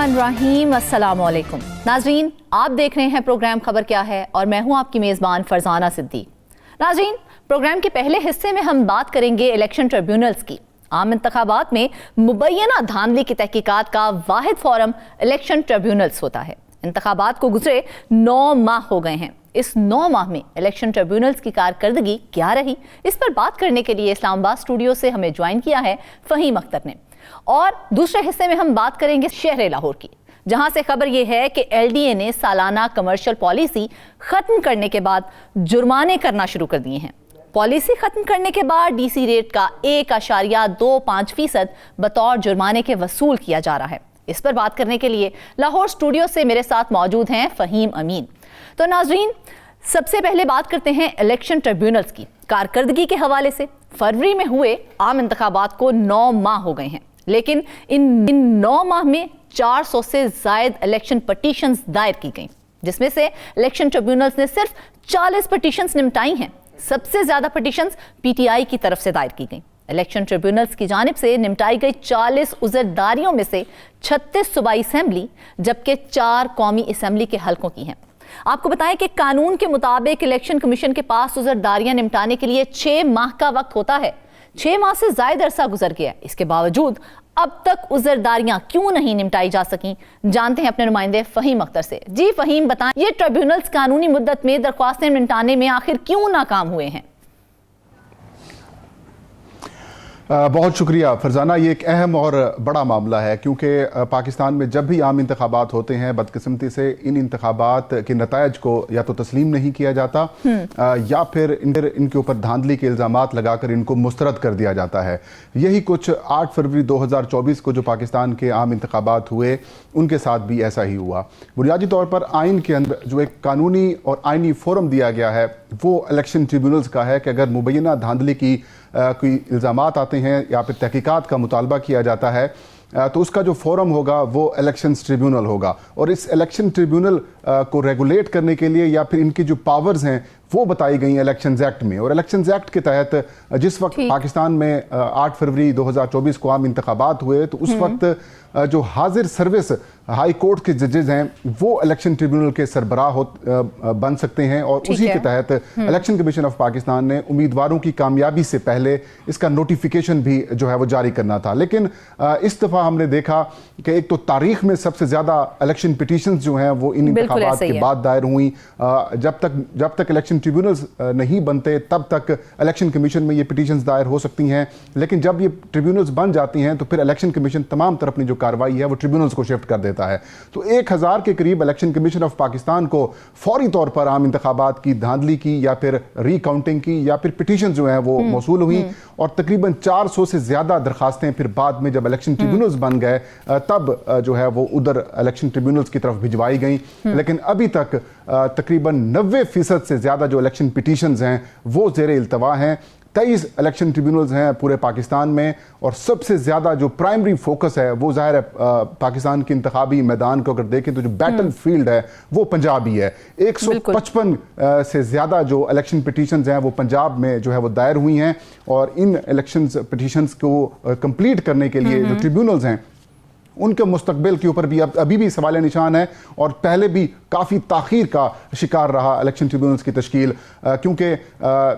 बिस्मिल्लाहिर्रहमानिर्रहीम। अस्सलामुअलैकुम नाज़रीन, आप देख रहे हैं प्रोग्राम खबर क्या है और मैं हूं आपकी मेज़बान फरजाना सिद्दीक। नाज़रीन, प्रोग्राम के पहले हिस्से में हम बात करेंगे इलेक्शन ट्रिब्यूनल्स की। आम इंतखाबात में मुबैना धांधली की तहकीकात का वाहिद फोरम इलेक्शन ट्रिब्यूनल्स होता है। इंतखाबात को गुजरे 9 माह हो गए हैं। इस 9 माह में इलेक्शन ट्रिब्यूनल्स की कारकर्दगी क्या रही, इस पर बात करने के लिए इस्लामाबाद स्टूडियो से हमें ज्वाइन किया है फ़हीम अख्तर ने। और दूसरे हिस्से में हम बात करेंगे शहर लाहौर की, जहां से खबर यह है कि LDA ने सालाना कमर्शियल पॉलिसी खत्म करने के बाद जुर्माने करना शुरू कर दिए हैं। पॉलिसी खत्म करने के बाद DC रेट का 1.25% बतौर जुर्माने के वसूल किया जा रहा है। इस पर बात करने के लिए लाहौर स्टूडियो से मेरे साथ मौजूद हैं फ़हीम अमीन। तो नाज़रीन, सबसे पहले बात करते हैं इलेक्शन ट्रिब्यूनल्स की कारकर्दगी के हवाले से। फरवरी में हुए आम इंतखाबात को 9 माह हो गए हैं, लेकिन इन 9 माह में 400 से ज़ायद इलेक्शन पटिशन्स दायर की गई, जिसमें से इलेक्शन ट्रिब्यूनल्स ने सिर्फ 40 पटिशन्स निपटाई हैं। सबसे ज़्यादा पटिशन्स PTI की तरफ से दायर की गई। इलेक्शन ट्रिब्यूनल्स की जानिब से निपटाई गई 40 उज़रदारियों में से 36 सूबाई असम्बली जबकि 4 कौमी असम्बली के हलकों की हैं। आपको बताएं कि कानून के मुताबिक इलेक्शन कमीशन के पास उज़रदारियां निपटाने के लिए 6 माह का वक्त होता है। 6 माह से ज्यादा अरसा गुजर गया। इसके बावजूद अब तक उज़रदारियां क्यों नहीं निपटाई जा सकी, जानते हैं अपने नुमाइंदे फ़हीम अख्तर से। जी फ़हीम, बताएं ये ट्रिब्यूनल्स कानूनी मुद्दत में दरख्वास्तें निपटाने में आखिर क्यों नाकाम हुए हैं? बहुत शुक्रिया फरजाना। ये एक अहम और बड़ा मामला है, क्योंकि पाकिस्तान में जब भी आम इंतखाबात होते हैं, बदकिस्मती से इन इंतखाबात के नतायज को या तो तस्लीम नहीं किया जाता या फिर इनके ऊपर धांधली के इल्ज़ामात लगाकर इनको मुस्तरद कर दिया जाता है। यही कुछ 8 फरवरी 2024 को जो पाकिस्तान के आम इंतखाबात हुए, उनके साथ भी ऐसा ही हुआ। बुनियादी तौर पर आइन के अंदर जो एक कानूनी और आइनी फोरम दिया गया है वो इलेक्शन ट्रिब्यूनल्स का है कि अगर मुबैना धांधली की कोई इल्ज़ामात आते हैं या फिर तहकीकात का मुतालबा किया जाता है तो उसका जो फोरम होगा वो इलेक्शंस ट्रिब्यूनल होगा। और इस इलेक्शन ट्रिब्यूनल को रेगुलेट करने के लिए या फिर इनकी जो पावर्स हैं वो बताई गई इलेक्शंस एक्ट में। और इलेक्शंस एक्ट के तहत जिस वक्त पाकिस्तान में 8 फरवरी 2024 को आम इंतखाबात हुए तो उस वक्त जो हाजिर सर्विस हाई कोर्ट के जजेज हैं वो इलेक्शन ट्रिब्यूनल के सरबराह बन सकते हैं। और उसी के तहत इलेक्शन कमीशन ऑफ पाकिस्तान ने उम्मीदवारों की कामयाबी से पहले इसका नोटिफिकेशन भी जो है वो जारी करना था। लेकिन इस दफ़ा हमने देखा कि एक तो तारीख में सबसे ज़्यादा इलेक्शन पिटीशंस जो हैं वो इन इंतखाबात के बाद दायर हुई। जब तक इलेक्शन ट्रिब्यूनल्स नहीं बनते तब तक इलेक्शन कमीशन में ये पिटीशंस दायर हो सकती हैं, लेकिन जब ये ट्रिब्यूनल्स बन जाती हैं तो फिर इलेक्शन कमीशन तमाम तरह अपनी जो कार्रवाई है वो ट्रिब्यूनल्स को शिफ्ट कर देता है। तो 1000 के करीब इलेक्शन कमीशन ऑफ पाकिस्तान को फौरी तौर पर आम इंतखाबात की धांधली की या फिर रिकाउंटिंग की या फिर पिटीशन जो है वो मौसूल हुई। और तकरीबन 400 से ज्यादा दरखास्तें फिर बाद में जब इलेक्शन ट्रिब्यूनल्स बन गए तब जो है वो उधर इलेक्शन ट्रिब्यूनल्स की तरफ भिजवाई गई। लेकिन अभी तक तकरीबन 90% से ज्यादा जो इलेक्शन पिटीशंस हैं वो ज़ेरे इल्तवा हैं। 23 इलेक्शन ट्रिब्यूनल्स हैं पूरे पाकिस्तान में और सबसे ज़्यादा जो प्राइमरी फोकस है वो ज़ाहिर है पाकिस्तान के इंतखाबी मैदान को अगर देखें तो जो बैटल फील्ड है वो पंजाब ही है। 155 से ज़्यादा जो इलेक्शन पिटीशंस हैं वो पंजाब में जो है वो दायर हुई हैं। और इन इलेक्शन पिटीशंस को कंप्लीट करने के लिए जो ट्रिब्यूनल्स हैं उनके मुस्तकबिल के ऊपर भी अभी भी सवाल निशान है। और पहले भी काफ़ी ताख़ीर का शिकार रहा इलेक्शन ट्रिब्यूनल्स की तश्कील, क्योंकि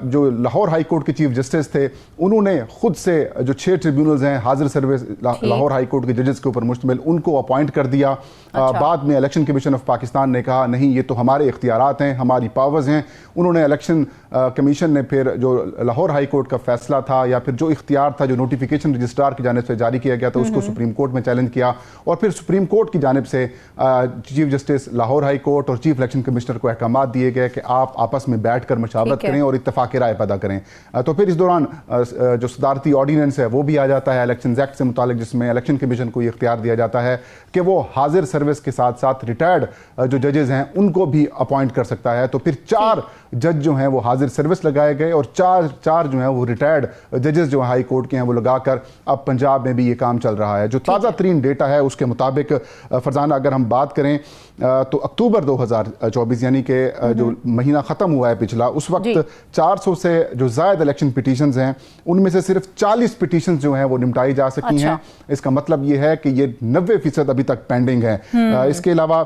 जो लाहौर हाई कोर्ट के चीफ जस्टिस थे उन्होंने खुद से जो 6 ट्रिब्यूनल्स हैं हाजिर सर्विस लाहौर हाई कोर्ट के जजेस के ऊपर मुश्तमिल उनको अपॉइंट कर दिया। बाद में इलेक्शन कमीशन ऑफ पाकिस्तान ने कहा नहीं, ये तो हमारे इख्तियारात हैं, हमारी पावर्स हैं। उन्होंने इलेक्शन कमीशन ने फिर जो लाहौर हाई कोर्ट का फैसला था या फिर जो इख्तियार था जो नोटिफिकेशन रजिस्ट्रार की जानिब से जारी किया गया था उसको सुप्रीम कोर्ट में चैलेंज किया। और फिर सुप्रीम कोर्ट की जानिब से chief justice Lahore high court और चीफ इलेक्शन कमिश्नर को अहकामात दिए गए कि आप आपस में बैठकर मशावरत करें और इत्तफाक राय पैदा करें। तो फिर इस दौरान जो सदारती ऑर्डिनेंस है वो भी आ जाता है इलेक्शन एक्ट से मुतालिक, जिसमें इलेक्शन कमीशन को ये इख्तियार दिया जाता है कि वो हाजिर सर्विस के साथ साथ रिटायर्ड जो जजेस हैं उनको भी अपॉइंट कर सकता है। तो फिर 4 जज जो हैं वो हाजिर सर्विस लगाए गए और चार जो हैं वो रिटायर्ड जजेस जो हाई कोर्ट के हैं वो लगाकर अब पंजाब में भी ये काम चल रहा है। जो ताज़ा तरीन डेटा है उसके मुताबिक फरजाना अगर हम बात करें तो अक्टूबर 2024 यानी कि जो महीना ख़त्म हुआ है पिछला, उस वक्त 400 से जो ज़ायद इलेक्शन पिटीशंस हैं उनमें से सिर्फ 40 पिटीशंस जो हैं वो निपटाई जा सकी हैं। इसका मतलब ये है कि ये 90% अभी तक पेंडिंग है। इसके अलावा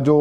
जो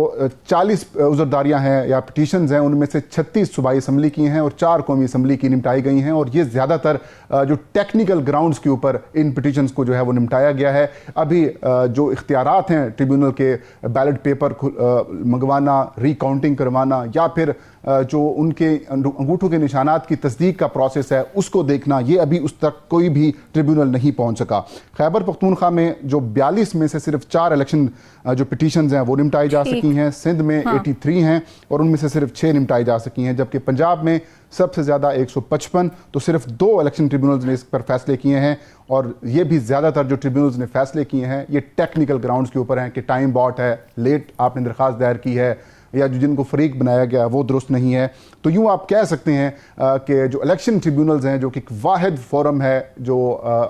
40 उज़रदारियाँ हैं या पिटीशंस हैं उनमें से 36 सूबाई असम्बली की हैं और 4 कौमी असम्बली की निपटाई गई हैं और ये ज़्यादातर जो टेक्निकल ग्राउंड्स के ऊपर इन पिटीशंस को जो है वो निपटाया गया है। अभी जो इख्तियारात हैं ट्रिब्यूनल के बैलेट पेपर मंगवाना, रिकाउंटिंग करवाना या फिर जो उनके अंगूठों के निशानात की तस्दीक का प्रोसेस है उसको देखना, ये अभी उस तक कोई भी ट्रिब्यूनल नहीं पहुंच सका। खैबर पख्तूनख्वा में जो 42 में से सिर्फ 4 इलेक्शन जो पिटीशंस हैं वो निपटाई जा सकी हैं, सिंध में 83 हैं और उनमें से सिर्फ 6 निपटाई जा सकी हैं, जबकि पंजाब में सबसे ज़्यादा 155, तो सिर्फ 2 इलेक्शन ट्रिब्यूनल्स ने इस पर फैसले किए हैं और ये भी ज़्यादातर जो ट्रिब्यूनल्स ने फैसले किए हैं ये टेक्निकल ग्राउंड्स के ऊपर हैं कि टाइम बॉट है, लेट आपने दरख्वास्त दायर की है या जो जिनको फरीक बनाया गया वो दुरुस्त नहीं है। तो यूँ आप कह सकते हैं कि जो इलेक्शन ट्रिब्यूनल्स हैं जो कि वाहिद फोरम है जो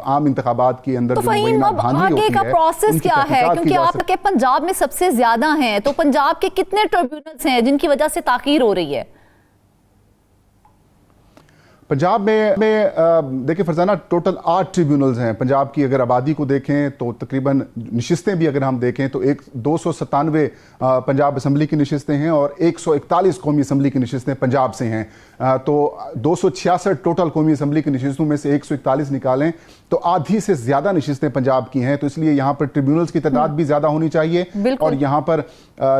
आम इंतखाबात के अंदर, तो फहीम अब आगे का प्रोसेस क्या है, क्योंकि आपके पंजाब में सबसे ज्यादा हैं, तो पंजाब के कितने ट्रिब्यूनल्स हैं जिनकी वजह से ताखीर हो रही है? पंजाब में देखिए फरजाना टोटल 8 ट्रिब्यूनल्स हैं। पंजाब की अगर आबादी को देखें तो तकरीबन नशिस्तें भी अगर हम देखें तो 297 पंजाब असम्बली की नशिस्तें हैं और 141 कौमी असम्बली की नशिस्तें पंजाब से हैं। तो 266 टोटल कौमी असम्बली की नशिस्तों में से 141 निकालें तो आधी से ज़्यादा नशिस्तें पंजाब की हैं। तो इसलिए यहाँ पर ट्रिब्यूनल्स की तादाद भी ज़्यादा होनी चाहिए और यहाँ पर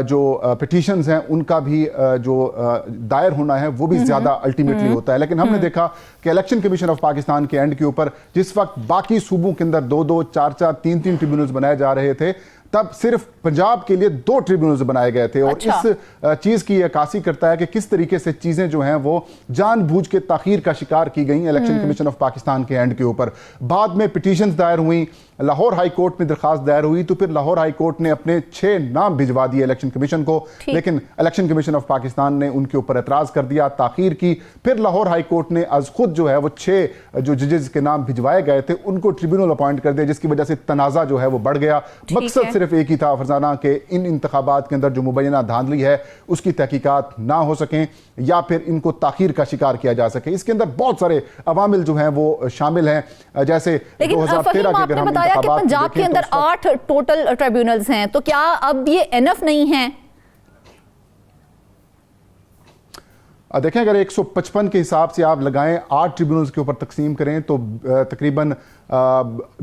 जो पिटीशंस हैं उनका भी जो दायर होना है वो भी ज़्यादा अल्टीमेटली होता है। लेकिन हमने देखा कि इलेक्शन कमीशन ऑफ पाकिस्तान के एंड के ऊपर जिस वक्त बाकी सूबों के अंदर 2-2, 4-4, 3-3 ट्रिब्यूनल्स बनाए जा रहे थे, तब सिर्फ पंजाब के लिए 2 ट्रिब्यूनल्स बनाए गए थे। और इस चीज की अक्कासी करता है कि किस तरीके से चीजें जो हैं वो जानबूझ के ताखीर का शिकार की गई इलेक्शन कमीशन ऑफ पाकिस्तान के एंड के ऊपर। बाद में पिटीशंस दायर हुई, लाहौर हाई कोर्ट में दरखास्त दायर हुई तो फिर लाहौर हाई कोर्ट ने अपने 6 नाम भिजवा दिए इलेक्शन कमीशन को, लेकिन इलेक्शन कमीशन ऑफ पाकिस्तान ने उनके ऊपर एतराज कर दिया, ताखीर की। फिर लाहौर हाई कोर्ट ने आज खुद जो है वो 6 जो जजेस के नाम भिजवाए गए थे उनको ट्रिब्यूनल अपॉइंट कर दिया, जिसकी वजह से तनाजा जो है वो बढ़ गया। मकसद सिर्फ एक ही था फरजाना कि इन इंतखाबात के अंदर जो मुबैना धांधली है उसकी तहकीकात ना हो सकें या फिर इनको ताखीर का शिकार किया जा सके। इसके अंदर बहुत सारे अवामिल जो हैं वो शामिल हैं, जैसे 2013 के अगर हम बताया कि पंजाब के अंदर 8 टोटल ट्रिब्यूनल्स हैं, तो क्या अब ये एनफ नहीं है? देखें अगर 155 के हिसाब से आप लगाएं 8 ट्रिब्यूनल्स के ऊपर तकसीम करें तो तकरीबन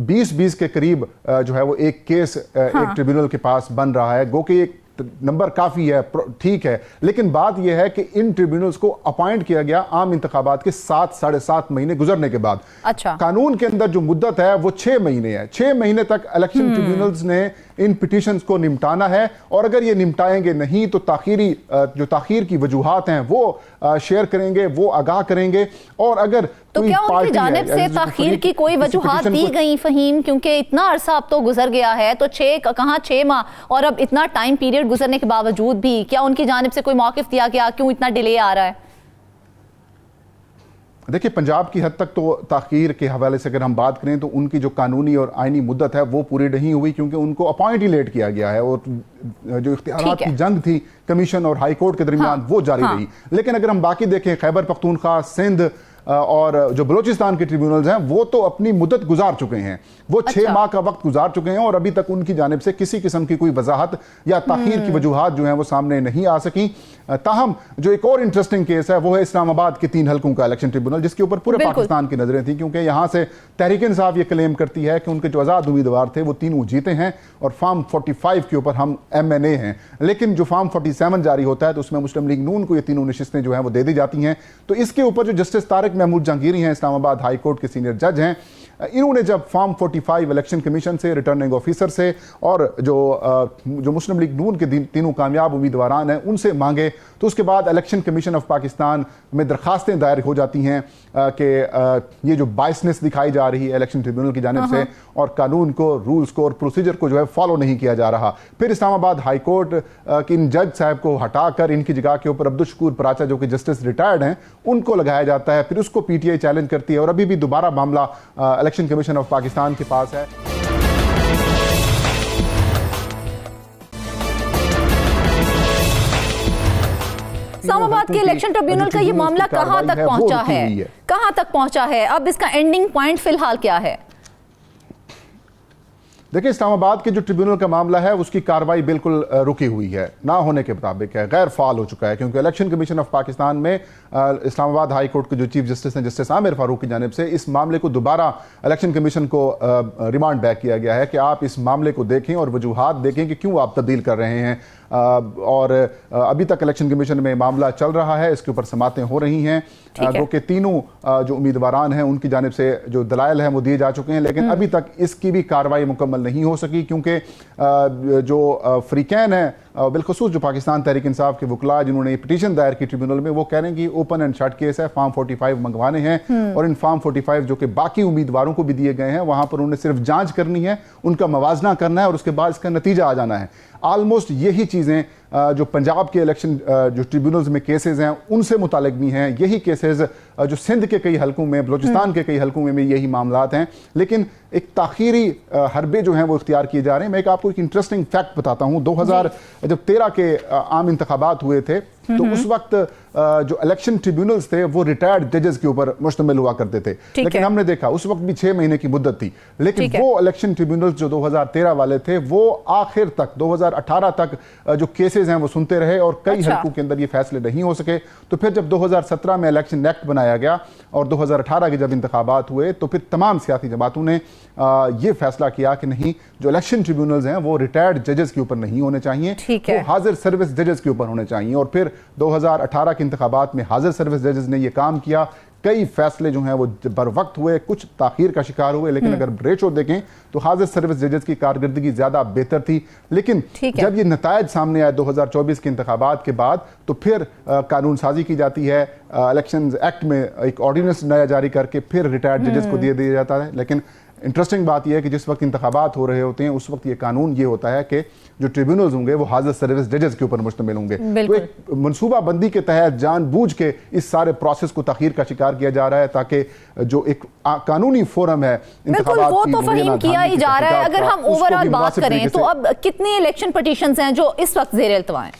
20 के करीब जो है वो एक केस एक ट्रिब्यूनल के पास बन रहा है। गो कि एक नंबर काफ़ी है, ठीक है, लेकिन बात यह है कि इन ट्रिब्यूनल्स को अपॉइंट किया गया आम इंतखाबात के 7-7.5 महीने गुजरने के बाद। अच्छा। कानून के अंदर जो मुद्दत है वो 6 महीने है। 6 महीने तक इलेक्शन ट्रिब्यूनल्स ने इन पिटीशंस को निपटाना है और अगर ये निपटाएंगे नहीं तो जो ताखीर की वजूहात हैं वो शेयर करेंगे, वो आगाह करेंगे। और अगर तो क्या उनकी जानिब से ताखीर की कोई वजूहात दी गई फहीम? क्योंकि इतना अरसा अब तो गुजर गया है, तो 6 माह और अब इतना टाइम पीरियड गुजरने के बावजूद भी क्या उनकी जानिब से कोई मौक़िफ़ दिया गया? क्यों इतना डिले आ रहा है? देखिए पंजाब की हद तक तो ताखीर के हवाले से अगर हम बात करें तो उनकी जो कानूनी और आईनी मुद्दत है वो पूरी नहीं हुई क्योंकि उनको अपॉइंट ही लेट किया गया है और जो इख्तियारात की जंग थी कमीशन और हाई कोर्ट के दरमियान वो जारी रही। लेकिन अगर हम बाकी देखें खैबर पख्तूनख्वा, सिंध और जो बलोचिस्तान के ट्रिब्यूनल्स हैं वो तो अपनी मुद्दत गुजार चुके हैं, वो 6 माह का वक्त गुजार चुके हैं और अभी तक उनकी जानिब से किसी किस्म की कोई वजाहत या ताखीर की वजूहात जो हैं वो सामने नहीं आ सकी। ताहम जो एक और इंटरेस्टिंग केस है वो है इस्लामाबाद के 3 हलकों का इलेक्शन ट्रिब्यूनल, जिसके ऊपर पूरे पाकिस्तान की नजरें थी क्योंकि यहाँ से तहरीक इंसाफ ये क्लेम करती है कि उनके जो आज़ाद उम्मीदवार थे वो तीनों जीते हैं और फॉर्म 45 के ऊपर हम MNA हैं। लेकिन जो फॉर्म 47 जारी होता है तो उसमें मुस्लिम लीग नून को ये तीनों नशिस्तें जो हैं वो दे दी जाती हैं। तो इसके ऊपर जो जस्टिस तारिक महमूद जहांगीरी हैं, इस्लामाबाद हाई कोर्ट के सीनियर जज हैं। इन्होंने जब फॉर्म 45 इलेक्शन कमीशन से, रिटर्निंग ऑफिसर से और जो मुस्लिम लीग नून के तीनों कामयाब उम्मीदवारान हैं उनसे मांगे, तो उसके बाद इलेक्शन कमीशन ऑफ पाकिस्तान में दरखास्तें दायर हो जाती हैं कि ये जो बायसनेस दिखाई जा रही है इलेक्शन ट्रिब्यूनल की जानिब से और कानून को, रूल्स को और प्रोसीजर को जो है फॉलो नहीं किया जा रहा। फिर इस्लामाबाद हाई कोर्ट के इन जज साहब को हटाकर इनकी जगह के ऊपर अब्दुल शकूर पराचा जो कि जस्टिस रिटायर्ड हैं उनको लगाया जाता है। फिर उसको पीटीआई चैलेंज करती है और अभी भी दोबारा मामला इलेक्शन कमीशन ऑफ पाकिस्तान के पास है। इस्लामाबाद के इलेक्शन ट्रिब्यूनल का ये मामला कहां तक पहुंचा है? कहां तक पहुंचा है? अब इसका एंडिंग पॉइंट फिलहाल क्या है? देखिए, इस्लामाबाद के जो ट्रिब्यूनल का मामला है उसकी कार्रवाई बिल्कुल रुकी हुई है, ना होने के मुताबिक है, गैर फाल हो चुका है, क्योंकि इलेक्शन कमीशन ऑफ पाकिस्तान में इस्लामाबाद हाई कोर्ट के जो चीफ जस्टिस हैं जस्टिस आमिर फारूक की जानिब से इस मामले को दोबारा इलेक्शन कमीशन को रिमांड बैक किया गया है कि आप इस मामले को देखें और वजूहात देखें कि क्यों आप तब्दील कर रहे हैं। और अभी तक इलेक्शन कमीशन में मामला चल रहा है, इसके ऊपर समातें हो रही हैं। वो के तीनों जो उम्मीदवारान हैं उनकी जानिब से जो दलाइल हैं वो दिए जा चुके हैं, लेकिन अभी तक इसकी भी कार्रवाई मुकम्मल नहीं हो सकी, क्योंकि जो फ्रीकैन है बिलखसूस जो पाकिस्तान तहरीक इंसाफ के वकला जिन्होंने पिटीशन दायर की ट्रिब्यूनल में, वो कह रहे हैं कि ओपन एंड शट केस है, फॉर्म 45 मंगवाने हैं और इन फॉर्म 45 जो कि बाकी उम्मीदवारों को भी दिए गए हैं वहां पर उन्हें सिर्फ जांच करनी है, उनका मवाजना करना है और उसके बाद इसका नतीजा आ जाना है। ऑलमोस्ट यही चीज़ें जो पंजाब के इलेक्शन जो ट्रिब्यूनल्स में केसेस हैं उनसे मुतालिक भी हैं, यही केसेस जो सिंध के कई हलकों में, बलोचिस्तान के कई हलकों में यही मामलात हैं, लेकिन एक ताखीरी हरबे जो हैं वो इख्तियार किए जा रहे हैं। मैं आपको एक इंटरेस्टिंग फैक्ट बताता हूँ। 2013 के आम इंतखाबात हुए थे तो उस वक्त जो इलेक्शन ट्रिब्यूनल्स थे वो रिटायर्ड जजेस के ऊपर मुश्तमिल हुआ करते थे, लेकिन हमने देखा उस वक्त भी 6 महीने की मुद्दत थी, लेकिन वो इलेक्शन ट्रिब्यूनल्स जो 2013 वाले थे वो आखिर तक 2018 तक जो केसेस हैं वो सुनते रहे और कई हलकों के अंदर ये फैसले नहीं हो सके। तो फिर जब 2017 में इलेक्शन एक्ट बनाया गया और 2018 के जब इंतखाबात हुए तो फिर तमाम सियासी जमातों ने ये फैसला किया कि नहीं, जो इलेक्शन ट्रिब्यूनल्स हैं वो रिटायर्ड जजेस के ऊपर नहीं होने चाहिए, वो हाजिर सर्विस जजेस के ऊपर होने चाहिए। और फिर 2018 के इंतखाबात में हाजिर सर्विस जजेस ने ये काम किया, कई फैसले जो हैं वो बर वक्त हुए, कुछ ताखीर का शिकार हुए, लेकिन अगर रेशो देखें तो हाजिर सर्विस जजेस की कारकर्दगी ज्यादा बेहतर थी। लेकिन जब ये नतायज सामने आए 2024 के इंतखाबात के बाद तो फिर कानून साजी की जाती है, इलेक्शन एक्ट में एक ऑर्डिनेंस नया जारी करके फिर रिटायर्ड जजेस को दे दिया जाता है। लेकिन इंटरेस्टिंग बात यह है कि जिस वक्त इंतखाबात हो रहे होते हैं उस वक्त ये कानून ये होता है कि जो ट्रिब्यूनल्स होंगे वो हाजिर सर्विस जजेस के ऊपर मुश्तमिल होंगे। तो एक मनसूबा बंदी के तहत जानबूझ के इस सारे प्रोसेस को तखीर का शिकार किया जा रहा है ताकि जो एक कानूनी फोरम है इंतखाबात वो तो फहीम किया ही जा रहा है। अगर हम ओवरऑल बात करें तो अब कितने इलेक्शन पिटीशंस हैं जो इस वक्त ज़ेर इल्तवा हैं?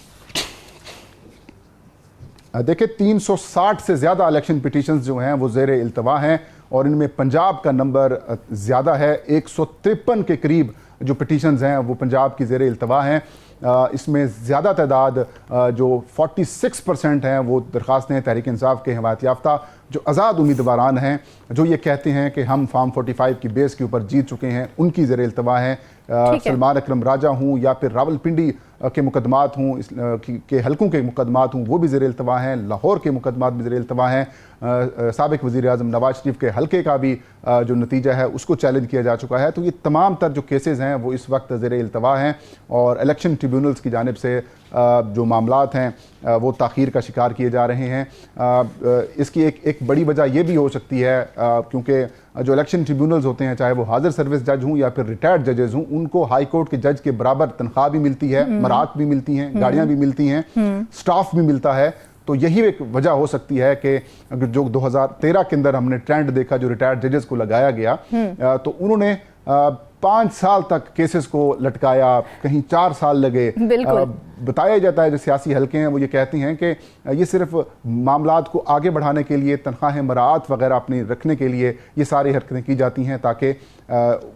देखिए, 360 से ज्यादा इलेक्शन पिटीशंस जो हैं वो ज़ेर इल्तवा हैं और इनमें पंजाब का नंबर ज़्यादा है। 153 के करीब जो पिटीशंस हैं वो पंजाब की ज़ेर इल्तवा हैं। इसमें ज़्यादा तादाद जो 46% हैं वो दरख्वास्तें हैं तहरीक इंसाफ के हिमायत याफ्ता जो आज़ाद उम्मीदवारान हैं जो ये कहते हैं कि हम फॉर्म 45 की बेस के ऊपर जीत चुके हैं, उनकी ज़ेर इल्तवा हैं। सलमान अकरम राजा हूँ या फिर रावलपिंडी के मुकदमात हूँ के हलकों के मुकदमात हूँ वो भी ज़ेर इल्तवा हैं, लाहौर के मुकदमात भी ज़ेर इल्तवा हैं। साबिक वज़ीर आज़म नवाज शरीफ के हलके का भी जो नतीजा है उसको चैलेंज किया जा चुका है। तो ये तमाम तर जो केसेस हैं वो इस वक्त ज़ेर इल्तवा हैं और इलेक्शन ट्रिब्यूनल्स की जानिब से जो मामलात हैं वो ताख़ीर का शिकार किए जा रहे हैं। इसकी एक बड़ी वजह ये भी हो सकती है क्योंकि जो इलेक्शन ट्रिब्यूनल्स होते हैं चाहे वो हाजिर सर्विस जज हों या फिर रिटायर्ड जजेस हों, उनको हाई कोर्ट के जज के बराबर तनख्वाह भी मिलती है, मरात भी मिलती हैं, गाड़ियाँ भी मिलती हैं, स्टाफ भी मिलता है। तो यही एक वजह हो सकती है कि जो 2013 के अंदर हमने ट्रेंड देखा जो रिटायर्ड जजेस को लगाया गया तो उन्होंने 5 साल तक केसेस को लटकाया, कहीं 4 साल लगे। बताया जाता है जो सियासी हलके हैं वो ये कहते हैं कि ये सिर्फ मामलात को आगे बढ़ाने के लिए, तनख्वाहें मरात वगैरह अपनी रखने के लिए ये सारी हरकतें की जाती हैं ताकि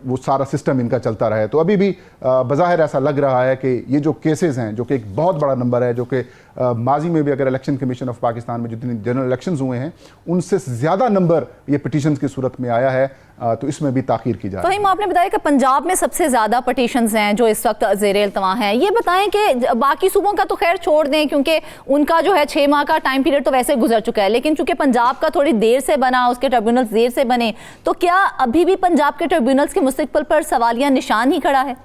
वो सारा सिस्टम इनका चलता रहे। तो अभी भी बज़ाहिर ऐसा लग रहा है कि ये जो केसेस हैं जो कि एक बहुत बड़ा नंबर है, जो कि माजी में भी अगर इलेक्शन कमीशन ऑफ पाकिस्तान में जितने जनरल इलेक्शंस हुए हैं उनसे ज़्यादा नंबर ये पिटीशंस की सूरत में आया है, तो इसमें भी ताख़ीर की जाए। फहीम, आपने बताया कि पंजाब में सबसे ज़्यादा पिटीशंस हैं जो इस वक्त ज़ेर इल्तवा हैं। ये बताएं कि बाकी सूबों का तो खैर छोड़ दें क्योंकि उनका जो है 6 माह का टाइम पीरियड तो वैसे गुजर चुका है, लेकिन चूंकि पंजाब का थोड़ी देर से बना, उसके ट्रिब्यूनल्स देर से बने, तो क्या अभी भी पंजाब के ट्रिब्यूनल्स के मुस्तकबिल पर सवालिया निशान ही खड़ा है?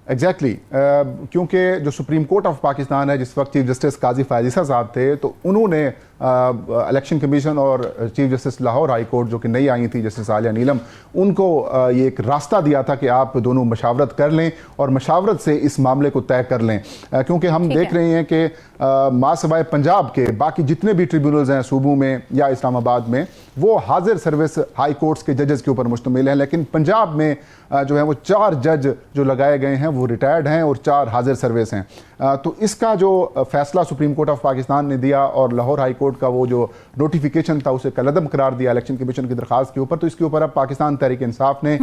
एग्जैक्टली क्योंकि जो सुप्रीम कोर्ट ऑफ पाकिस्तान है, जिस वक्त चीफ जस्टिस काजी फायज ईसा साहब थे, तो उन्होंने इलेक्शन कमीशन और chief justice Lahore high court जो कि नई आई थी जस्टिस आलिया नीलम, उनको ये एक रास्ता दिया था कि आप दोनों मशावरत कर लें और मशावरत से इस मामले को तय कर लें, क्योंकि हम देख रहे हैं कि मासवाए पंजाब के बाकी जितने भी ट्रिब्यूनल्स हैं सूबों में या इस्लामाबाद में, वो हाजिर सर्विस हाई कोर्ट्स के जजेस के ऊपर मुश्तमिल हैं, लेकिन पंजाब में जो है वो 4 जज जो लगाए गए हैं वो रिटायर्ड हैं और 4 हाजिर सर्विस हैं। तो इसका जो फैसला सुप्रीम कोर्ट ऑफ पाकिस्तान ने दिया और लाहौर हाई कोर्ट का वो जो नोटिफिकेशन था उसे कलअदम करार दिया इलेक्शन कमीशन की दरखास्त के ऊपर, तो इसके ऊपर अब पाकिस्तान तहरीक इंसाफ ने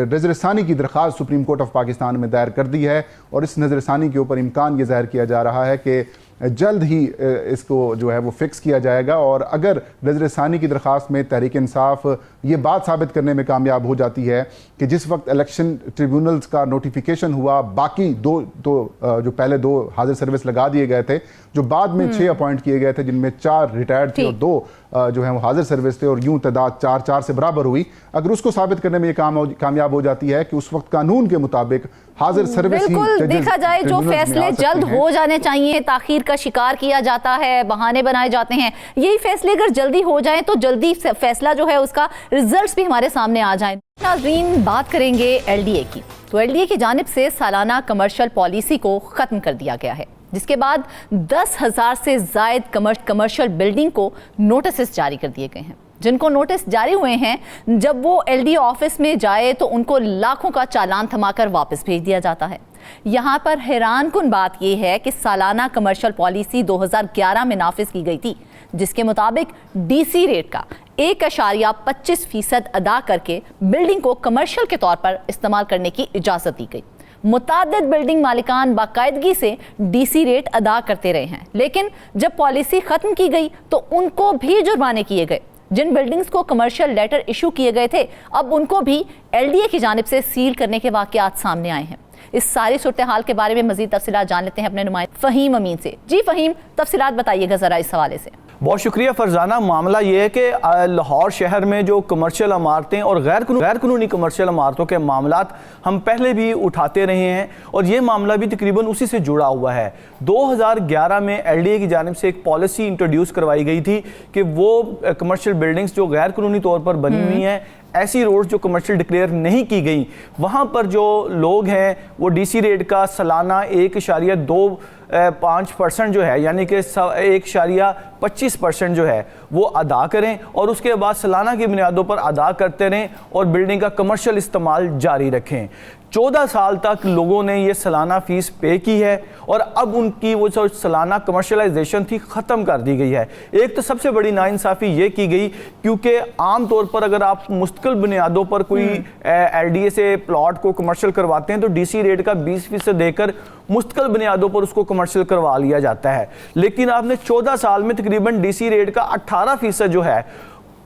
नजरसानी की दरखास्त सुप्रीम कोर्ट ऑफ पाकिस्तान में दायर कर दी है और इस नजरसानी के ऊपर इम्कान ये जाहिर किया जा रहा है कि जल्द ही इसको जो है वो फिक्स किया जाएगा। और अगर नजरसानी की दरखास्त में तहरीक इंसाफ ये बात साबित करने में कामयाब हो जाती है कि जिस वक्त इलेक्शन ट्रिब्यूनल्स का नोटिफिकेशन हुआ, बाकी जो पहले 2 हाजिर सर्विस लगा दिए गए थे, जो बाद में 6 अपॉइंट किए गए थे, जिनमें 4 रिटायर्ड थे और 2 जो है वो हाजिर सर्विस थे, और यूं तादाद 4 से बराबर हुई, अगर उसको साबित करने में ये कामयाब हो जाती है कि उस वक्त कानून के मुताबिक हाजिर सर्विस ही बिल्कुल देखा जाए जो फैसले जल्द हो जाने चाहिए, ताखीर का शिकार किया जाता है, बहाने बनाए जाते हैं, यही फैसले अगर जल्दी हो जाए तो जल्दी फैसला जो है उसका रिजल्ट्स भी हमारे सामने आ जाए। नाज़रीन, बात करेंगे एलडीए की। तो एलडीए की जानिब से सालाना कमर्शियल पॉलिसी को खत्म कर दिया गया है, जिसके बाद 10,000 से जायद कमर्शियल बिल्डिंग को नोटिस जारी कर दिए गए हैं। जिनको नोटिस जारी हुए हैं, जब वो एलडीए ऑफिस में जाए तो उनको लाखों का चालान थमाकर वापस भेज दिया जाता है। यहाँ पर हैरानकुन बात यह है कि सालाना कमर्शियल पॉलिसी 2011 में नाफिज की गई थी, जिसके मुताबिक डीसी रेट का 1.25% अदा करके बिल्डिंग को कमर्शियल के तौर पर इस्तेमाल करने की इजाज़त दी गई। मुताद्दिद बिल्डिंग मालिकान बाकायदगी से डीसी रेट अदा करते रहे हैं, लेकिन जब पॉलिसी खत्म की गई तो उनको भी जुर्माने किए गए। जिन बिल्डिंग्स को कमर्शियल लेटर इशू किए गए थे, अब उनको भी एलडीए की जानिब से सील करने के वाकयात सामने आए हैं। इस सारी सूरत हाल के बारे में मजीद तफसीलात जान लेते हैं अपने नुमाइंदे फ़हीम अमीन से। जी फ़हीम, तफसीलात बताइएगा ज़रा इस हवाले से। बहुत शुक्रिया फरजाना। मामला ये है कि लाहौर शहर में जो कमर्शियल इमारतें और गैर कानूनी कमर्शियल इमारतों के मामलात हम पहले भी उठाते रहे हैं और ये मामला भी तकरीबन उसी से जुड़ा हुआ है। 2011 में एलडीए की जानिब से एक पॉलिसी इंट्रोड्यूस करवाई गई थी कि वो कमर्शियल बिल्डिंग्स जो गैर कानूनी तौर पर बनी हुई हैं, ऐसी रोड्स जो कमर्शियल डिक्लेयर नहीं की गई, वहाँ पर जो लोग हैं वो डीसी रेट का सालाना 1.25% जो है, यानी कि 1.25% जो है वो अदा करें और उसके बाद सालाना की बुनियादों पर अदा करते रहें और बिल्डिंग का कमर्शियल इस्तेमाल जारी रखें। 14 साल तक लोगों ने ये सालाना फीस पे की है और अब उनकी वो जो सालाना कमर्शलाइजेशन थी ख़त्म कर दी गई है। एक तो सबसे बड़ी नाइंसाफ़ी ये की गई क्योंकि आम तौर पर अगर आप मुस्तकिल बुनियादों पर कोई एलडीए से प्लॉट को कमर्शियल करवाते हैं तो डीसी रेट का 20% देकर मुस्तकिल बुनियादों पर उसको कमर्शियल करवा लिया जाता है, लेकिन आपने 14 साल में तकरीबन डीसी रेट का 18% जो है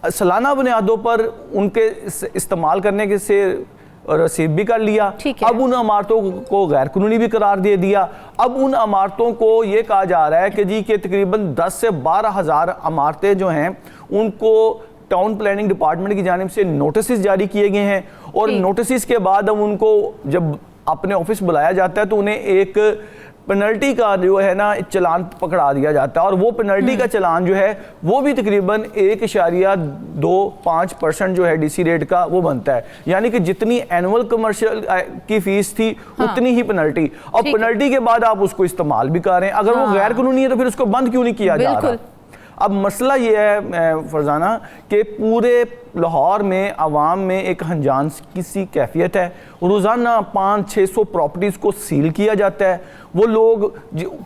सालाना बुनियादों पर उनके इस्तेमाल करने के से रसीद भी कर लिया। अब उन इमारतों को गैर कानूनी भी करार दे दिया। अब उन इमारतों को ये कहा जा रहा है कि जी के तकरीबन 10 से 12 हज़ार इमारतें जो हैं उनको टाउन प्लानिंग डिपार्टमेंट की जानिब से नोटिस जारी किए गए हैं और नोटिस के बाद अब उनको जब अपने ऑफिस बुलाया जाता है तो उन्हें एक पेनल्टी का जो है ना चलान पकड़ा दिया जाता है और वो पेनल्टी का चलान जो है वो भी तकरीबन 1.25% जो है डीसी रेट का वो बनता है, यानी कि जितनी एनुअल कमर्शियल की फीस थी उतनी ही पेनल्टी। और पेनल्टी के बाद आप उसको इस्तेमाल भी कर रहे हैं, अगर वो गैर कानूनी है तो फिर उसको बंद क्यों नहीं किया जा रहा। अब मसला ये है फरजाना कि पूरे लाहौर में आवाम में एक हंजान की कैफियत है। रोज़ाना 500-600 प्रॉपर्टीज़ को सील किया जाता है। वो लोग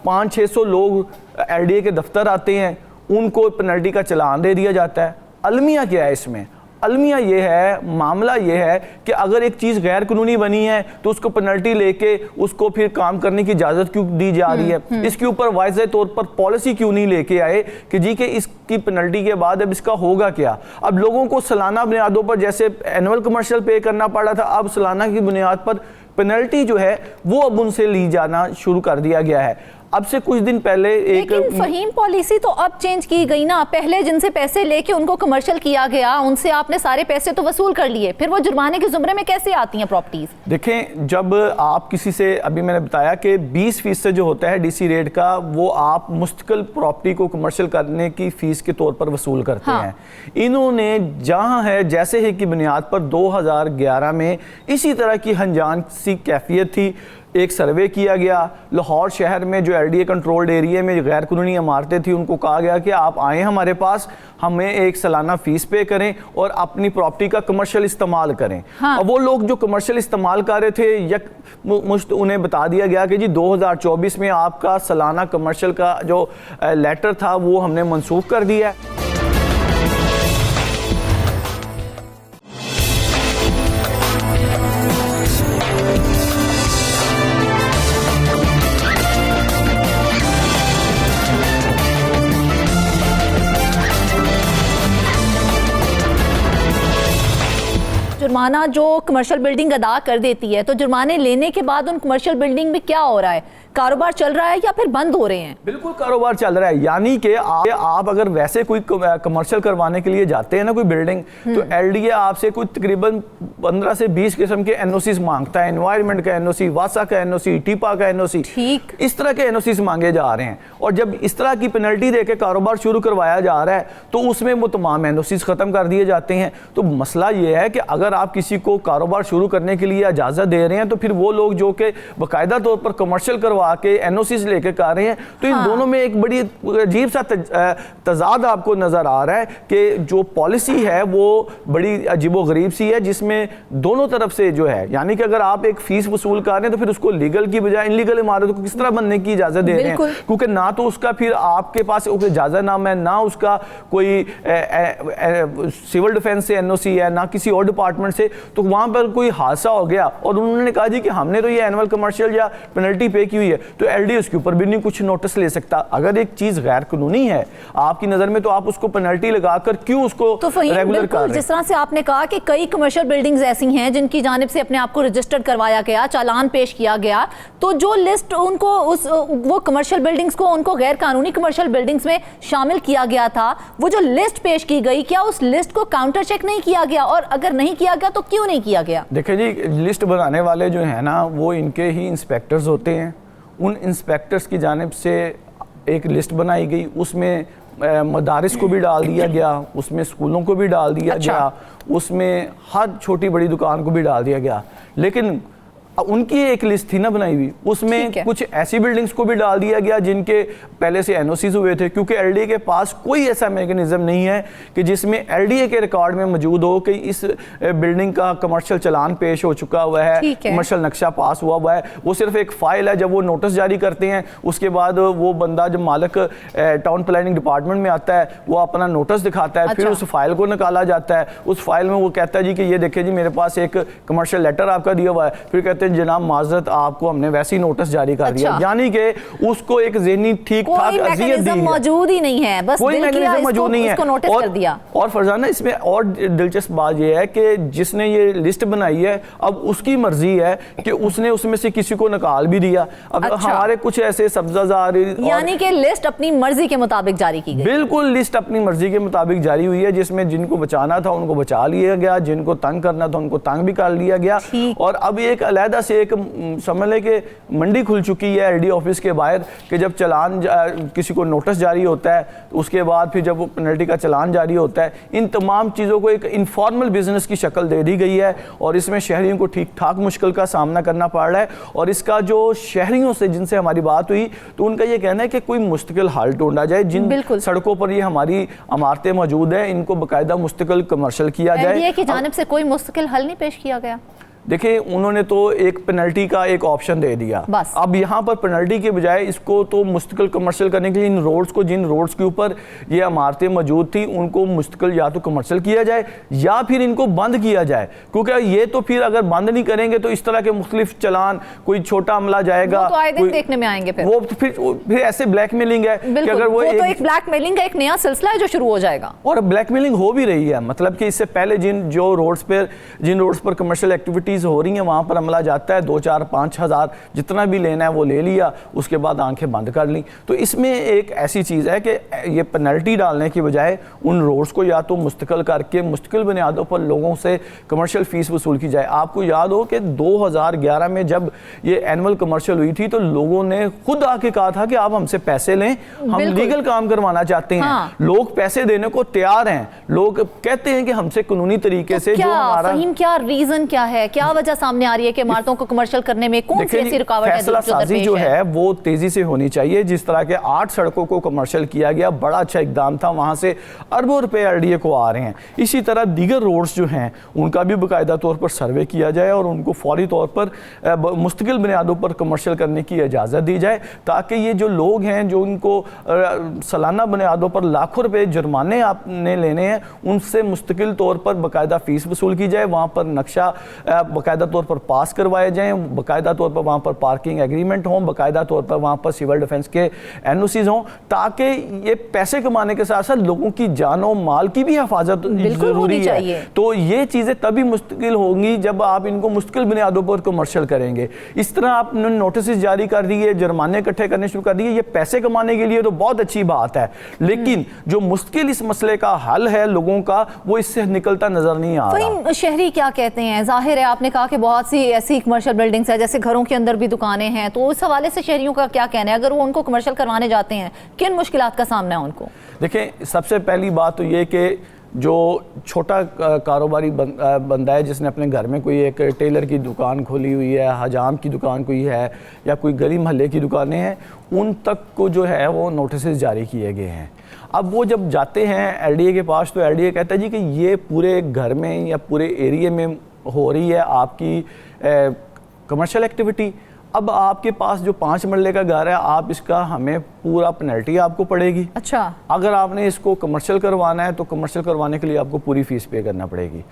500-600 लोग एलडीए के दफ्तर आते हैं, उनको पेनल्टी का चलान दे दिया जाता है। अलमिया क्या है इसमें? अलमिया ये है, मामला ये है कि अगर एक चीज़ गैर कानूनी बनी है तो उसको पेनल्टी लेके उसको फिर काम करने की इजाज़त क्यों दी जा रही है? इसके ऊपर वाज़ेह तौर पर पॉलिसी क्यों नहीं लेके आए कि जी कि इसकी पेनल्टी के बाद अब इसका होगा क्या? अब लोगों को सालाना बुनियादों पर जैसे एनुअल कमर्शियल पे करना पड़ा था, अब सालाना की बुनियाद पर पेनल्टी जो है वो अब उनसे ली जाना शुरू कर दिया गया है। अब से कुछ दिन पहले एक लेकिन फहीम पॉलिसी तो अब चेंज की गई ना। पहले जिनसे पैसे लेके उनको कमर्शियल किया गया, उनसे आपने सारे पैसे तो वसूल कर लिए, फिर वो जुर्माने के जुमरे में कैसे आती हैं प्रॉपर्टीज? देखें, जब आप किसी से, अभी मैंने बताया कि 20% जो होता है डीसी रेट का, वो आप मुस्तकिल प्रॉपर्टी को कमर्शियल करने की फीस के तौर पर वसूल करते हैं। इन्होंने जहां है जैसे ही की बुनियाद पर 2011 में इसी तरह की हंजान सी कैफियत थी। एक सर्वे किया गया लाहौर शहर में, जो LDA कंट्रोल्ड एरिया में गैर कानूनी इमारतें थी, उनको कहा गया कि आप आएँ हमारे पास, हमें एक सालाना फीस पे करें और अपनी प्रॉपर्टी का कमर्शियल इस्तेमाल करें। और वो लोग जो कमर्शियल इस्तेमाल कर रहे थे, यक मुश्त उन्हें बता दिया गया कि जी 2024 में आपका सालाना कमर्शियल का जो लेटर था वो हमने मनसूख कर दिया है। जुर्माना जो कमर्शियल बिल्डिंग अदा कर देती है, तो जुर्माने लेने के बाद उन कमर्शियल बिल्डिंग में क्या हो रहा है? कारोबार चल रहा है या फिर बंद हो रहे हैं? बिल्कुल कारोबार चल रहा है। यानी कि आप अगर वैसे कोई कमर्शियल करवाने के लिए जाते हैं ना कोई बिल्डिंग, तो LDA आपसे कोई तकरीबन 15 से 20 किस्म के NOCs मांगता है। एनवायरनमेंट का NOC, वासा का NOC, टीपा का NOC, ठीक इस तरह के NOCs मांगे जा रहे हैं। और जब इस तरह की पेनल्टी देके कारोबार शुरू करवाया जा रहा है, तो उसमें वो तमाम NOCs खत्म कर दिए जाते हैं। तो मसला ये है कि अगर आप किसी को कारोबार शुरू करने के लिए इजाजत दे रहे हैं, तो फिर वो लोग जो कि बाकायदा तौर पर कमर्शियल करवा के NOCs लेके कर रहे हैं, तो इन दोनों में एक बड़ी अजीब सा तजाद आपको नजर आ रहा है कि जो पॉलिसी है वो बड़ी अजीबोगरीब सी है, जिसमें दोनों तरफ से जो है, यानी कि अगर आप एक फीस वसूल कर रहे हैं तो फिर उसको लीगल की बजाय इनलीगल इमारतों को किस तरह बनने की इजाजत दे रहे हैं, क्योंकि ना तो उसका फिर आपके पास इजाजतनामा है, ना उसका कोई सिविल डिफेंस से NOC है, ना किसी और डिपार्टमेंट से। तो वहां पर कोई हादसा हो गया और उन्होंने कहा जी कि हमने तो ये एनुअल कमर्शियल या पेनल्टी पे की हुई है, तो LDA उसके ऊपर भी नहीं कुछ नोटिस ले सकता। अगर एक चीज गैर कानूनी है आपकी नजर में, तो आप उसको पेनल्टी लगाकर क्यों उसको रेगुलर कर रहे हैं? जिस तरह से आपने कहा कि कई कमर्शियल बिल्डिंग्स ऐसी हैं जिनकी जानिब से अपने आप को रजिस्टर्ड करवाया गया, चालान पेश किया गया, तो जो लिस्ट उनको वो कमर्शियल बिल्डिंग्स को उनको गैर कानूनी कमर्शियल बिल्डिंग्स में शामिल किया गया था, वो जो लिस्ट पेश की गई, क्या उस लिस्ट को काउंटर चेक नहीं किया गया? और अगर नहीं किया गया तो क्यों नहीं किया गया? देखिए जी, लिस्ट बनाने वाले जो है ना, वो इनके ही इंस्पेक्टर्स होते हैं। उन इंस्पेक्टर्स की जानिब से एक लिस्ट बनाई गई, उसमें मदारिस को भी डाल दिया गया, उसमें स्कूलों को भी डाल दिया गया, उसमें हर छोटी बड़ी दुकान को भी डाल दिया गया। लेकिन उनकी एक लिस्ट थी ना बनाई हुई, उसमें कुछ ऐसी बिल्डिंग्स को भी डाल दिया गया जिनके पहले से NOCs हुए थे, क्योंकि LDA के पास कोई ऐसा मैकेनिज्म नहीं है कि जिसमें LDA के रिकॉर्ड में मौजूद हो कि इस बिल्डिंग का कमर्शियल चालान पेश हो चुका हुआ है, कमर्शियल नक्शा पास हुआ है। वो सिर्फ एक फाइल है, जब वो नोटिस जारी करते हैं उसके बाद वो बंदा, जब मालिक टाउन प्लानिंग डिपार्टमेंट में आता है, वो अपना नोटिस दिखाता है, फिर उस फाइल को निकाला जाता है। उस फाइल में वो कहता है जी कि ये देखिए जी, मेरे पास एक कमर्शियल लेटर आपका दिया हुआ है। फिर कहते जनाब माजरत, आपको हमने वैसी नोटिस जारी कर दिया। यानी कि उसको एक ज़हनी ठीक ठाक अज़ियत दी है, मौजूद ही नहीं है, बस कोई मैकेनिज्म मौजूद नहीं है। नोटिस कर दिया। और फरजाना, इसमें और दिलचस्प बात यह है कि जिसने ये लिस्ट बनाई है, अब उसकी मर्जी है कि उसने उसमें से किसी को निकाल भी दिया। अब हमारे कुछ ऐसे सब्जाजार, यानी कि लिस्ट अपनी मर्जी के मुताबिक जारी की गई। बिल्कुल, लिस्ट अपनी मर्जी के मुताबिक जारी हुई है, जिसमें जिनको बचाना था उनको बचा लिया गया, जिनको तंग करना था उनको तंग भी कर लिया गया। और अब एक अलहदा से एक समझ लें कि मंडी खुल चुकी है LDA ऑफिस के बाहर, कि जब चलान किसी को नोटिस जारी होता है, तो उसके बाद फिर जब वो पेनल्टी का चलान जारी होता है, इन तमाम चीज़ों को एक इनफॉर्मल बिजनेस की शक्ल दे दी गई है। और इसमें शहरियों को ठीक ठाक मुश्किल का सामना करना पड़ रहा है। और इसका जो शहरियों से जिनसे हमारी बात हुई, तो उनका ये कहना है कि कोई मुस्तकिल हल ढूंढा जाए। जिन सड़कों पर ये हमारी इमारतें मौजूद है, इनको बाकायदा मुस्तकिल कमर्शियल किया जाए। LDA की जानिब से कोई मुस्तकिल हल नहीं पेश किया गया। देखिए, उन्होंने तो एक पेनल्टी का एक ऑप्शन दे दिया। अब यहाँ पर पेनल्टी के बजाय इसको तो मुस्तकिल कमर्शियल करने के लिए इन रोड्स को, जिन रोड्स के ऊपर ये इमारतें मौजूद थी, उनको मुस्तकिल या तो कमर्शियल किया जाए या फिर इनको बंद किया जाए। क्योंकि ये तो फिर अगर बंद नहीं करेंगे तो इस तरह के मुख्तलिफ चलान, कोई छोटा अमला जाएगा, वो तो आए दिन देखने में आएंगे। फिर वो फिर ऐसे ब्लैकमेलिंग है कि अगर वो तो एक ब्लैकमेलिंग का एक नया सिलसिला है जो शुरू हो जाएगा। और ब्लैकमेलिंग हो भी रही है, मतलब कि इससे पहले जिन रोड्स पर कमर्शियल एक्टिविटी फीस हो रही हैं, वहाँ पर अमला जाता है, 2, 4, 5 हज़ार जितना भी लेना है वो ले लिया, उसके बाद आंखें बंद कर ली। तो इसमें एक ऐसी चीज़ है कि ये पेनल्टी डालने की बजाय उन रोड्स को या तो मुस्तकिल करके मुस्तकिल बुनियादों पर लोगों से कमर्शियल फ़ीस वसूल की जाए। आपको याद हो कि 2011 में जब ये एनुअल कमर्शियल हुई थी तो लोगों ने खुद आके कहा था कि आप हमसे पैसे लें, हम लीगल काम करवाना चाहते हैं। हाँ। लोग पैसे देने को तैयार हैं, लोग कहते हैं कि हमसे कानूनी तरीके से जो हमारा क्या रीजन क्या है, क्या वजह सामने आ रही है कि इमारतों को कमर्शियल करने में कौन सी ऐसी रुकावट है? फैसला साजी जो है वो तेजी से होनी चाहिए। जिस तरह के 8 सड़कों को कमर्शियल किया गया, बड़ा अच्छा इकदाम था, वहां से अरबों रुपए एलडीए को आ रहे हैं। इसी तरह दीगर रोड्स जो हैं उनका भी बाकायदा तौर पर सर्वे किया जाए और उनको फौरी तौर पर मुस्तकिल बुनियादों पर कमर्शियल करने की इजाज़त दी जाए, ताकि ये जो लोग हैं जो उनको सालाना बुनियादों पर लाखों रुपए जुर्माने आपने लेने हैं, उनसे मुस्तकिल तौर पर बाकायदा फ़ीस वसूल की जाए, वहाँ पर नक्शा बाकायदा तौर पर पास करवाए जाएँ, बाकायदा तौर पर वहाँ पर पार्किंग एग्रीमेंट हों, बाकायदा तौर पर वहाँ पर सिविल डिफेंस के एनओसीज हों, ताकि ये पैसे कमाने के साथ साथ लोगों की जानो माल की भी हिफाजत जरूरी है। तो ये चीज़ें तभी मुस्तकिल होंगी जब आप इनको मुस्तकिल बुनियादों पर कमर्शियल करेंगे। इस तरह आपने नोटिस जारी कर दिए, जुर्माने इकट्ठे करने शुरू कर दिए, ये पैसे कमाने के लिए तो बहुत अच्छी बात है, लेकिन जो मुश्किल इस मसले का हल है लोगों का, वो इससे निकलता नजर नहीं आ रहा। शहरी क्या कहते हैं? जाहिर है आपने कहा कि बहुत सी ऐसी कमर्शियल बिल्डिंग्स है, जैसे घरों के अंदर भी दुकानें हैं, तो उस हवाले से शहरियों का क्या कहना है? अगर वो उनको कमर्शियल करवाने जाते हैं, किन मुश्किलात का सामना है उनको? देखें, सबसे पहली बात तो ये कि जो छोटा कारोबारी बंदा है जिसने अपने घर में कोई एक टेलर की दुकान खोली हुई है, हजाम की दुकान कोई है, या कोई गली महल्ले की दुकानें हैं, उन तक को जो है वो नोटिस जारी किए गए हैं। अब वो जब जाते हैं एलडीए के पास तो एलडीए कहता है जी कि ये पूरे घर में या पूरे एरिया में हो रही है आपकी कमर्शियल एक्टिविटी। अब आपके पास जो 5 मरले का घर है, आप इसका हमें पूरा पेनल्टी आपको पड़ेगी। अच्छा, अगर आपने इसको कमर्शियल करवाना है तो कमर्शियल करवाने के लिए आपको पूरी फीस पे करना पड़ेगी।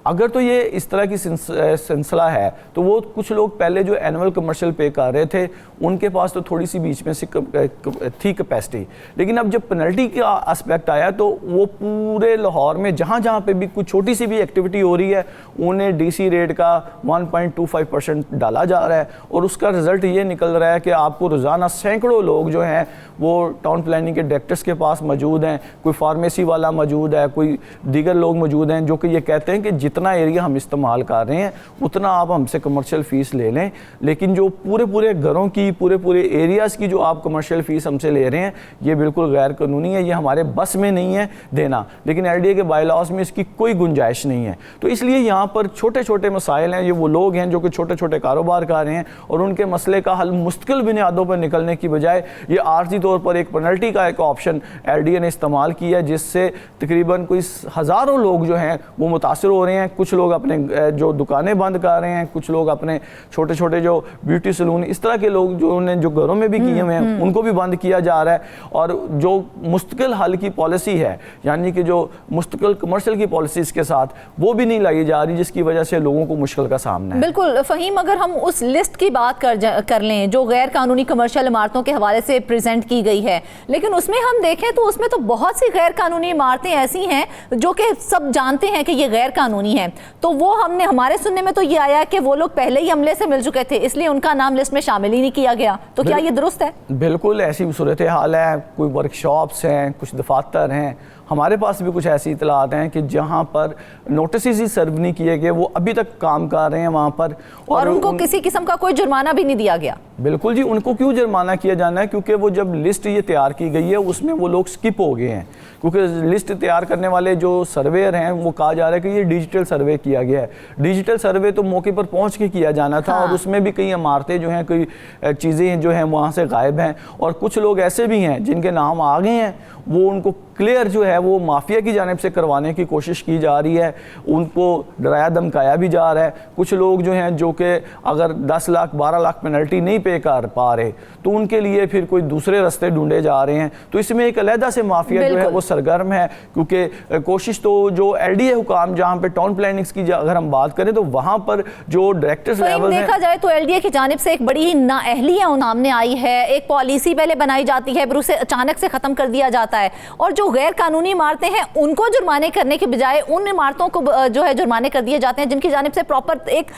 अगर तो ये इस तरह की सिलसिला है तो वो कुछ लोग पहले जो एनुअल कमर्शियल पे कर रहे थे उनके पास तो थोड़ी सी बीच में से थी कैपेसिटी, लेकिन अब जब पेनल्टी का एस्पेक्ट आया तो वो पूरे लाहौर में जहाँ जहाँ पे भी कुछ छोटी सी भी एक्टिविटी हो रही है उन्हें डीसी रेट का 1.25% डाला जा रहा है, और उसका रिजल्ट ये निकल रहा है कि आपको रोज़ाना सैकड़ों लोग जो हैं वो टाउन प्लानिंग के डायरेक्टर्स के पास मौजूद हैं, कोई फार्मेसी वाला मौजूद है, कोई दीगर लोग मौजूद हैं जो कि ये कहते हैं कि जितना एरिया हम इस्तेमाल कर रहे हैं उतना आप हमसे कमर्शियल फ़ीस ले लें, लेकिन जो पूरे घरों की पूरे एरियाज़ की जो आप कमर्शियल फ़ीस हमसे ले रहे हैं ये बिल्कुल गैर कानूनी है, ये हमारे बस में नहीं है देना, लेकिन एलडीए के बायलॉज में इसकी कोई गुंजाइश नहीं है। तो इसलिए यहाँ पर छोटे छोटे मसाइल हैं, ये वो लोग हैं जो कि छोटे छोटे कारोबार कर रहे हैं और उनके मसले का हल मुश्किल बुनियादों पर निकलने की बजाय ये आर्जी तौर पर एक पेनल्टी का एक ऑप्शन एलडीए ने इस्तेमाल किया, जिससे तकरीबन कोई हज़ारों लोग जो हैं वो मुतासर हो रहे हैं। कुछ लोग अपने जो दुकानें बंद कर रहे हैं, कुछ लोग अपने छोटे छोटे जो ब्यूटी सलून इस तरह के लोग जो उन्हें जो घरों में भी किए हुए हैं उनको भी बंद किया जा रहा है। और जो मुस्तकिल हल की पॉलिसी है, यानी कि जो मुस्तकिल कमर्शियल की पॉलिसी इसके साथ, वो भी नहीं लाई जा रही, जिसकी वजह से लोगों को मुश्किल का सामना है। बिल्कुल फ़हीम, अगर हम उस लिस्ट की बात कर लें जो गैर कानूनी कमर्शियल इमारतों के हवाले से प्रेजेंट की गई है, लेकिन उसमें हम देखें तो उसमें तो बहुत सी गैर कानूनी इमारतें ऐसी हैं जो कि सब जानते हैं कि ये गैर कानूनी है, तो वो हमारे सुनने में तो ये आया कि वो लोग पहले ही हमले से मिल चुके थे इसलिए उनका नाम लिस्ट में शामिल ही नहीं किया गया। तो क्या ये दुरुस्त है? बिल्कुल ऐसी सूरत हाल है। कोई वर्कशॉप्स हैं, कुछ दफातर हैं, हमारे पास भी कुछ ऐसी इतलात हैं कि जहाँ पर नोटिस ही सर्व नहीं किए गए, वो अभी तक काम कर रहे हैं वहाँ पर, और उनको किसी किस्म का कोई जुर्माना भी नहीं दिया गया। बिल्कुल जी, उनको क्यों जुर्माना किया जाना है? क्योंकि वो जब लिस्ट ये तैयार की गई है उसमें वो लोग स्किप हो गए हैं, क्योंकि लिस्ट तैयार करने वाले जो सर्वेयर हैं वो कहा जा रहा है कि ये डिजिटल सर्वे किया गया है। डिजिटल सर्वे तो मौके पर पहुँच के किया जाना था। और उसमें भी कई इमारतें जो हैं, कई चीज़ें जो हैं वहाँ से गायब हैं, और कुछ लोग ऐसे भी हैं जिनके नाम आ गए हैं, वो उनको क्लियर जो है वो माफिया की जानिब से करवाने की कोशिश की जा रही है, उनको डराया धमकाया भी जा रहा है। कुछ लोग जो हैं जो कि अगर 10 लाख 12 लाख पेनल्टी नहीं पे कर पा रहे तो उनके लिए फिर कोई दूसरे रास्ते ढूंढे जा रहे हैं। तो इसमें एक अलहदा से माफिया जो है वो सरगर्म है, क्योंकि कोशिश तो जो एलडीए हुकाम जहाँ पे टाउन प्लानिंग की अगर हम बात करें तो वहाँ पर जो डायरेक्टर्स लेवल देखा जाए तो एलडीए की जानिब से एक बड़ी नाअहलियाँ सामने आई है। एक पॉलिसी पहले बनाई जाती है फिर उसे अचानक से खत्म कर दिया जाता है, और जो जो गैर कानूनी इमारतें हैं उनको जुर्माने करने के बजाय उन इमारतों को जो है जुर्माने कर दिए जाते हैं जिनकी जानिब से प्रॉपर एक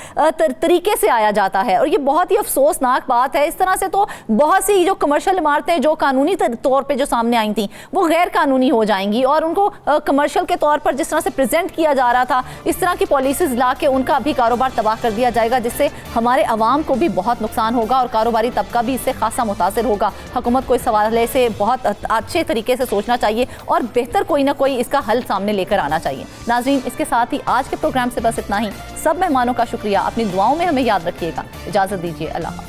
तरीके से आया जाता है। और ये बहुत ही अफसोसनाक बात है। इस तरह से तो बहुत सी जो कमर्शियल इमारतें जो कानूनी तौर पे जो सामने आई थी वो गैर कानूनी हो जाएंगी और उनको कमर्शियल के तौर पर जिस तरह से प्रेजेंट किया जा रहा था इस तरह की पॉलिसीज ला के उनका भी कारोबार तबाह कर दिया जाएगा, जिससे हमारे अवाम को भी बहुत नुकसान होगा और कारोबारी तबका भी इससे खासा मुतासिर होगा। हुकूमत को इस हवाले से बहुत अच्छे तरीके से सोचना चाहिए और बेहतर कोई ना कोई इसका हल सामने लेकर आना चाहिए। नाज़रीन, इसके साथ ही आज के प्रोग्राम से बस इतना ही। सब मेहमानों का शुक्रिया। अपनी दुआओं में हमें याद रखिएगा। इजाज़त दीजिए। अल्लाह।